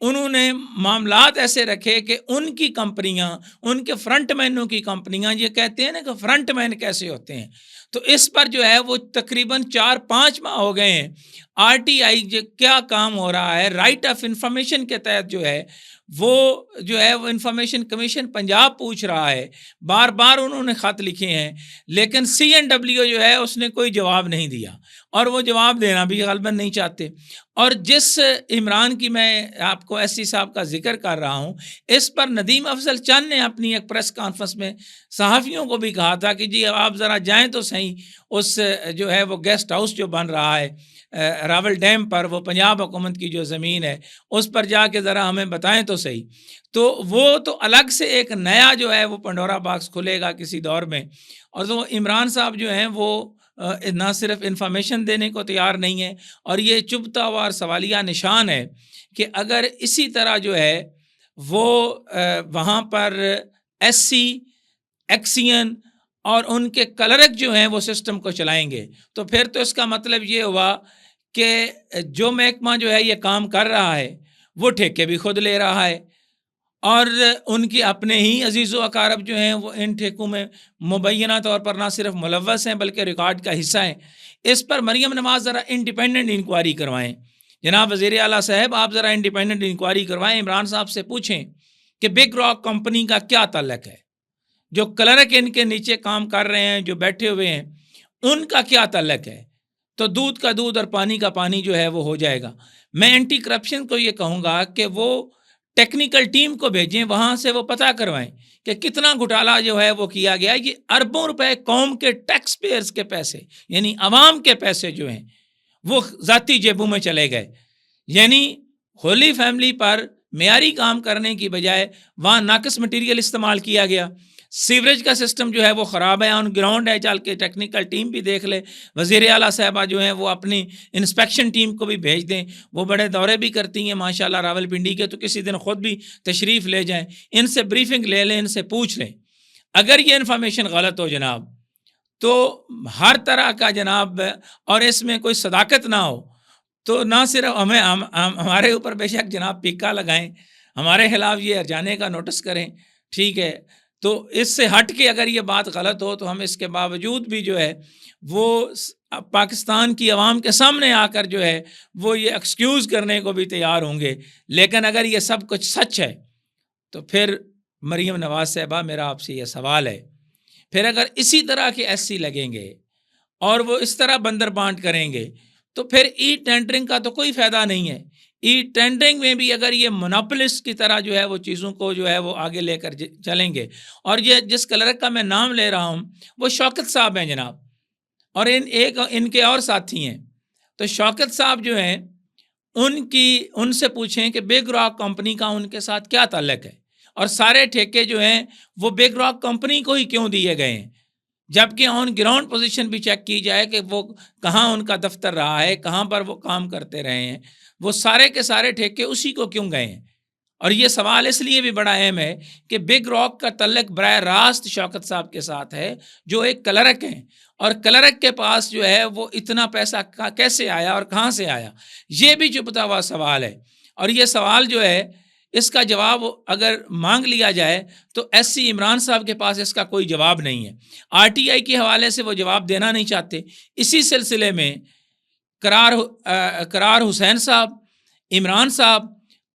انہوں نے معاملات ایسے رکھے کہ ان کی کمپنیاں، ان کے فرنٹ مینوں کی کمپنیاں، یہ کہتے ہیں نا کہ فرنٹ مین کیسے ہوتے ہیں، تو اس پر جو ہے وہ تقریباً 4-5 ماہ ہو گئے ہیں آر ٹی آئی کیا کام ہو رہا ہے رائٹ آف انفارمیشن کے تحت جو ہے وہ انفارمیشن کمیشن پنجاب پوچھ رہا ہے، بار بار انہوں نے خط لکھے ہیں، لیکن سی این ڈبلیو جو ہے اس نے کوئی جواب نہیں دیا، اور وہ جواب دینا بھی غالباً نہیں چاہتے۔ اور جس عمران کی میں آپ کو ایس سی صاحب کا ذکر کر رہا ہوں، اس پر ندیم افضل چند نے اپنی ایک پریس کانفرنس میں صحافیوں کو بھی کہا تھا کہ جی آپ ذرا جائیں تو صحیح، اس جو ہے وہ گیسٹ ہاؤس جو بن رہا ہے راول ڈیم پر، وہ پنجاب حکومت کی جو زمین ہے، اس پر جا کے ذرا ہمیں بتائیں تو صحیح۔ تو وہ تو الگ سے ایک نیا جو ہے وہ پنڈورا باکس کھلے گا کسی دور میں، اور تو عمران صاحب جو ہیں وہ نہ صرف انفارمیشن دینے کو تیار نہیں ہے، اور یہ چبھتا ہوا اور سوالیہ نشان ہے کہ اگر اسی طرح جو ہے وہ وہاں پر ایس سی، ایکسین اور ان کے کلرک جو ہیں وہ سسٹم کو چلائیں گے، تو پھر تو اس کا مطلب یہ ہوا کہ جو محکمہ جو ہے یہ کام کر رہا ہے وہ ٹھیکے بھی خود لے رہا ہے، اور ان کی اپنے ہی عزیز و اقارب جو ہیں وہ ان ٹھیکوں میں مبینہ طور پر نہ صرف ملوث ہیں بلکہ ریکارڈ کا حصہ ہیں۔ اس پر مریم نواز ذرا انڈیپینڈنٹ انکوائری کروائیں، جناب وزیر اعلیٰ صاحب آپ ذرا انڈیپینڈنٹ انکوائری کروائیں، عمران صاحب سے پوچھیں کہ بگ راک کمپنی کا کیا تعلق ہے، جو کلرک ان کے نیچے کام کر رہے ہیں، جو بیٹھے ہوئے ہیں، ان کا کیا تعلق ہے، تو دودھ کا دودھ اور پانی کا پانی جو ہے وہ ہو جائے گا۔ میں اینٹی کرپشن کو یہ کہوں گا کہ وہ ٹیکنیکل ٹیم کو بھیجیں، وہاں سے وہ پتہ کروائیں کہ کتنا گھوٹالا جو ہے وہ کیا گیا، یہ اربوں روپے قوم کے ٹیکس پیئرز کے پیسے، یعنی عوام کے پیسے جو ہیں وہ ذاتی جیبوں میں چلے گئے، یعنی ہولی فیملی پر معیاری کام کرنے کی بجائے وہاں ناقص مٹیریل استعمال کیا گیا، سیوریج کا سسٹم جو ہے وہ خراب ہے، آن گراؤنڈ ہے، چل کے ٹیکنیکل ٹیم بھی دیکھ لے، وزیر اعلیٰ صاحبہ جو ہیں وہ اپنی انسپیکشن ٹیم کو بھی بھیج دیں، وہ بڑے دورے بھی کرتی ہیں ماشاءاللہ راول پنڈی کے، تو کسی دن خود بھی تشریف لے جائیں، ان سے بریفنگ لے لیں، ان سے پوچھ لیں۔ اگر یہ انفارمیشن غلط ہو جناب تو ہر طرح کا جناب، اور اس میں کوئی صداقت نہ ہو، تو نہ صرف ہمارے اوپر بے شک جناب پیکا لگائیں، ہمارے خلاف یہ جانے کا نوٹس کریں، ٹھیک ہے، تو اس سے ہٹ کے اگر یہ بات غلط ہو تو ہم اس کے باوجود بھی جو ہے وہ پاکستان کی عوام کے سامنے آ کر جو ہے وہ یہ ایکسکیوز کرنے کو بھی تیار ہوں گے، لیکن اگر یہ سب کچھ سچ ہے تو پھر مریم نواز صاحبہ میرا آپ سے یہ سوال ہے، پھر اگر اسی طرح کے ایس سی لگیں گے اور وہ اس طرح بندر بانٹ کریں گے تو پھر ای ٹینڈرنگ کا تو کوئی فائدہ نہیں ہے۔ ای ٹینڈرنگ میں بھی اگر یہ مونوپولسٹ کی طرح جو ہے وہ چیزوں کو جو ہے وہ آگے لے کر چلیں گے، اور یہ جس کلرک کا میں نام لے رہا ہوں وہ شوکت صاحب ہیں جناب، اور ان کے اور ساتھی ہیں، تو شوکت صاحب جو ہیں ان سے پوچھیں کہ بگ راک کمپنی کا ان کے ساتھ کیا تعلق ہے، اور سارے ٹھیکے جو ہیں وہ بگ راک کمپنی کو ہی کیوں دیے گئے ہیں، جبکہ آن گراؤنڈ پوزیشن بھی چیک کی جائے کہ وہ کہاں ان کا دفتر رہا ہے، کہاں پر وہ کام کرتے رہے ہیں، وہ سارے کے سارے ٹھیکے اسی کو کیوں گئے ہیں۔ اور یہ سوال اس لیے بھی بڑا اہم ہے کہ بگ راک کا تعلق براہ راست شوکت صاحب کے ساتھ ہے جو ایک کلرک ہیں، اور کلرک کے پاس جو ہے وہ اتنا پیسہ کیسے آیا اور کہاں سے آیا، یہ بھی چپتا ہوا سوال ہے، اور یہ سوال جو ہے اس کا جواب اگر مانگ لیا جائے تو ایس سی عمران صاحب کے پاس اس کا کوئی جواب نہیں ہے، آر ٹی آئی کے حوالے سے وہ جواب دینا نہیں چاہتے۔ اسی سلسلے میں قرار حسین صاحب، عمران صاحب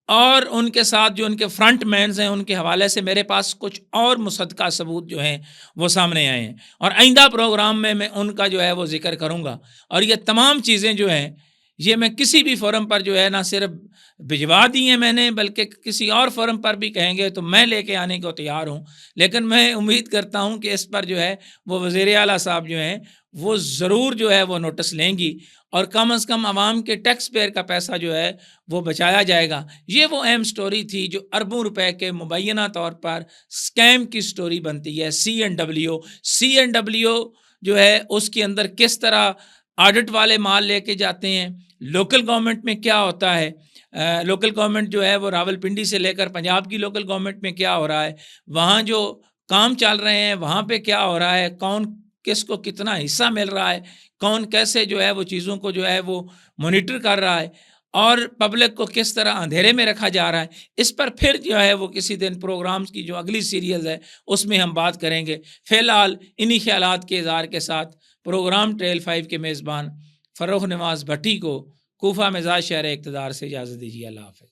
اور ان کے ساتھ جو ان کے فرنٹ مینز ہیں، ان کے حوالے سے میرے پاس کچھ اور مصدقہ ثبوت جو ہیں وہ سامنے آئے ہیں، اور آئندہ پروگرام میں ان کا جو ہے وہ ذکر کروں گا، اور یہ تمام چیزیں جو ہیں یہ میں کسی بھی فورم پر جو ہے نہ صرف بھجوا دی ہیں میں نے، بلکہ کسی اور فورم پر بھی کہیں گے تو میں لے کے آنے کو تیار ہوں، لیکن میں امید کرتا ہوں کہ اس پر جو ہے وہ وزیر اعلیٰ صاحب جو ہیں وہ ضرور جو ہے وہ نوٹس لیں گی، اور کم از کم عوام کے ٹیکس پیئر کا پیسہ جو ہے وہ بچایا جائے گا۔ یہ وہ اہم سٹوری تھی جو اربوں روپے کے مبینہ طور پر سکیم کی سٹوری بنتی ہے۔ سی این ڈبلیو جو ہے اس کے اندر کس طرح آڈٹ والے مال لے کے جاتے ہیں، لوکل گورنمنٹ میں کیا ہوتا ہے، لوکل گورنمنٹ جو ہے وہ راول پنڈی سے لے کر پنجاب کی لوکل گورنمنٹ میں کیا ہو رہا ہے، وہاں جو کام چل رہے ہیں وہاں پہ کیا ہو رہا ہے، کون کس کو کتنا حصہ مل رہا ہے، کون کیسے جو ہے وہ چیزوں کو جو ہے وہ مانیٹر کر رہا ہے، اور پبلک کو کس طرح اندھیرے میں رکھا جا رہا ہے، اس پر پھر جو ہے وہ کسی دن پروگرامز کی جو اگلی سیریز ہے اس میں ہم بات کریں گے۔ فی الحال انہی خیالات کے اظہار کے ساتھ پروگرام ٹریل 5 کے میزبان فرخ نواز بھٹی کو کوفہ مزاج شہر اقتدار سے اجازت دیجیے۔ اللہ حافظ۔